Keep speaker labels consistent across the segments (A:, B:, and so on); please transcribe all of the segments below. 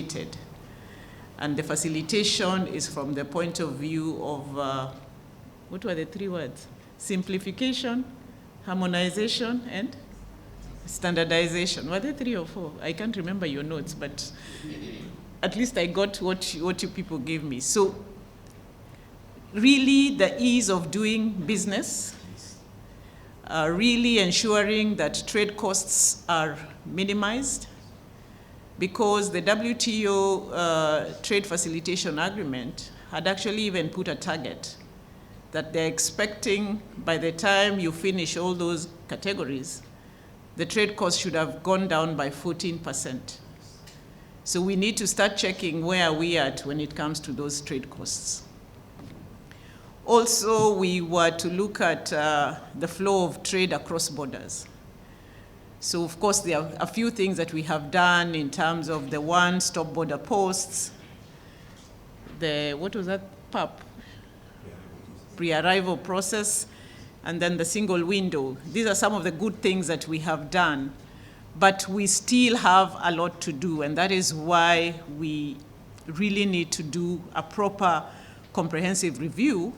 A: facilitated. And the facilitation is from the point of view of, what were the three words? Simplification, harmonization, and standardization. Were there 3 or 4? I can't remember your notes, but at least I got what you people gave me. So really the ease of doing business, really ensuring that trade costs are minimized, because the WTO Trade Facilitation Agreement had actually even put a target that they're expecting by the time you finish all those categories, the trade cost should have gone down by 14%. So we need to start checking where are we at when it comes to those trade costs. Also, we were to look at the flow of trade across borders. So of course, there are a few things that we have done in terms of the one-stop border posts, what was that, PAP? Pre-arrival process, and then the single window. These are some of the good things that we have done, but we still have a lot to do, and that is why we really need to do a proper comprehensive review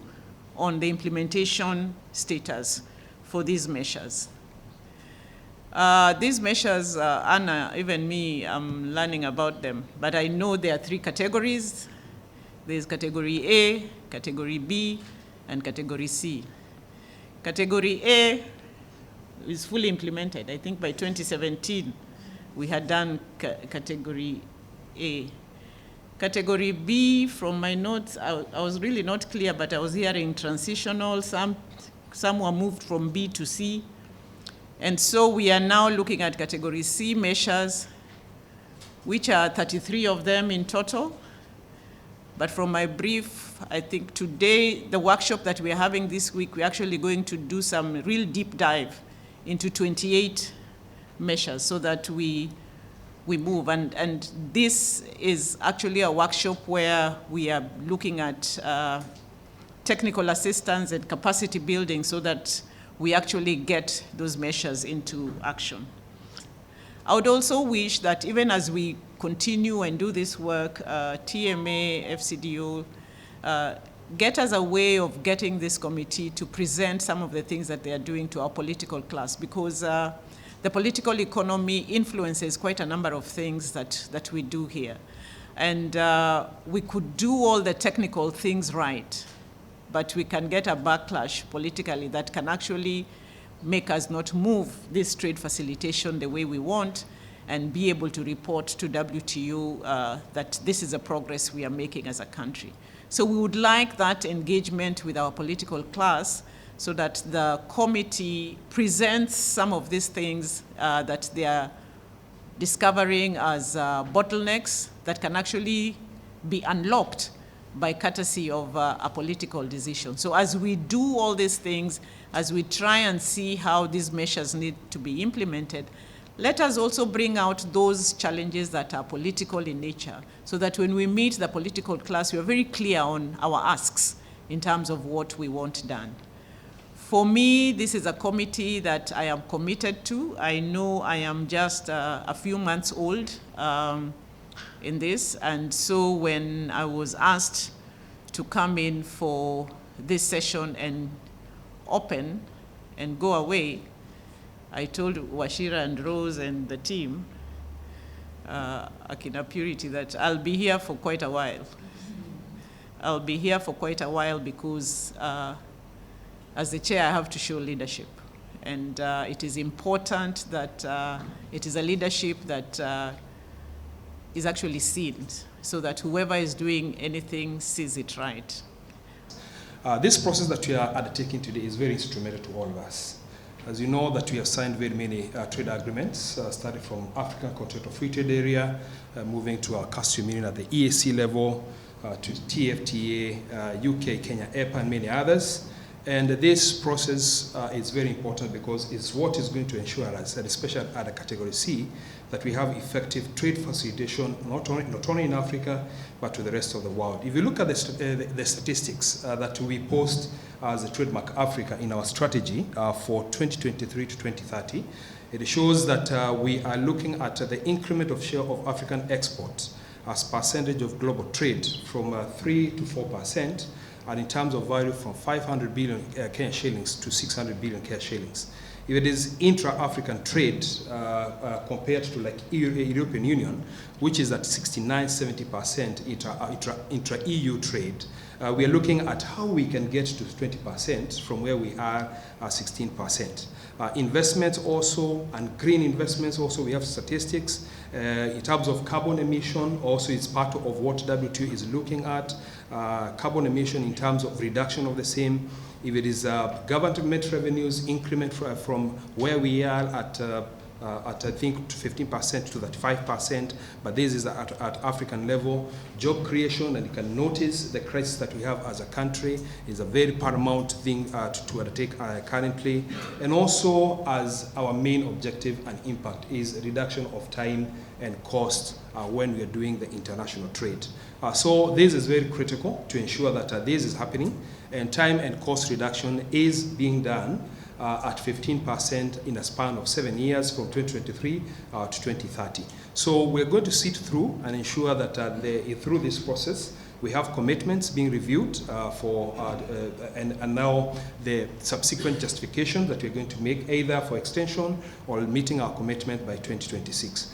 A: on the implementation status for these measures. These measures, Anna, even me, I'm learning about them, but I know there are 3 categories. There's category A, category B, and category C. Category A is fully implemented. I think by 2017, we had done category A. Category B, from my notes, I was really not clear, but I was hearing transitional. Some were moved from B to C. And so we are now looking at category C measures, which are 33 of them in total. But from my brief, I think today, the workshop that we're having this week, we're actually going to do some real deep dive into 28 measures so that we move. And this is actually a workshop where we are looking at technical assistance and capacity building so that we actually get those measures into action. I would also wish that even as we continue and do this work, TMA, FCDO, get us a way of getting this committee to present some of the things that they are doing to our political class, because the political economy influences quite a number of things that we do here. And we could do all the technical things right, but we can get a backlash politically that can actually make us not move this trade facilitation the way we want and be able to report to WTO that this is a progress we are making as a country. So we would like that engagement with our political class so that the committee presents some of these things that they are discovering as bottlenecks that can actually be unlocked by courtesy of a political decision. So as we do all these things, as we try and see how these measures need to be implemented, let us also bring out those challenges that are political in nature, so that when we meet the political class, we are very clear on our asks in terms of what we want done. For me, this is a committee that I am committed to. I know I am just a few months old in this, and so when I was asked to come in for this session and open and go away, I told Washira and Rose and the team, Akina Purity, that I'll be here for quite a while. I'll be here for quite a while because as the chair, I have to show leadership. And it is important that it is a leadership that is actually seen, so that whoever is doing anything sees it right.
B: This process that we are undertaking today is very instrumental to all of us. As you know, that we have signed very many trade agreements, starting from African Continental Free Trade Area, moving to our custom union at the EAC level, to TFTA, UK, Kenya, EPA, and many others. And this process is very important because it's what is going to ensure us, and especially at the category C, that we have effective trade facilitation, not only in Africa, but to the rest of the world. If you look at the statistics that we post as a Trademark Africa in our strategy for 2023 to 2030, it shows that we are looking at the increment of share of African exports as percentage of global trade from 3 to 4%, and in terms of value from 500 billion Kenya shillings to 600 billion Kenya shillings. If it is intra-African trade compared to like European Union, which is at 69-70% intra-EU trade, we are looking at how we can get to 20% from where we are 16%. Investments also, and green investments also, we have statistics. In terms of carbon emission, also it's part of what WTO is looking at. Carbon emission in terms of reduction of the same. If it is government revenues increment from where we are at I think 15% to 35%, but this is at African level. Job creation, and you can notice the crisis that we have as a country is a very paramount thing to undertake currently. And also, as our main objective and impact is reduction of time and cost when we are doing the international trade. So this is very critical to ensure that this is happening, and time and cost reduction is being done at 15% in a span of 7 years from 2023 to 2030. So we're going to sit through and ensure that through this process, we have commitments being reviewed and now the subsequent justification that we're going to make either for extension or meeting our commitment by 2026.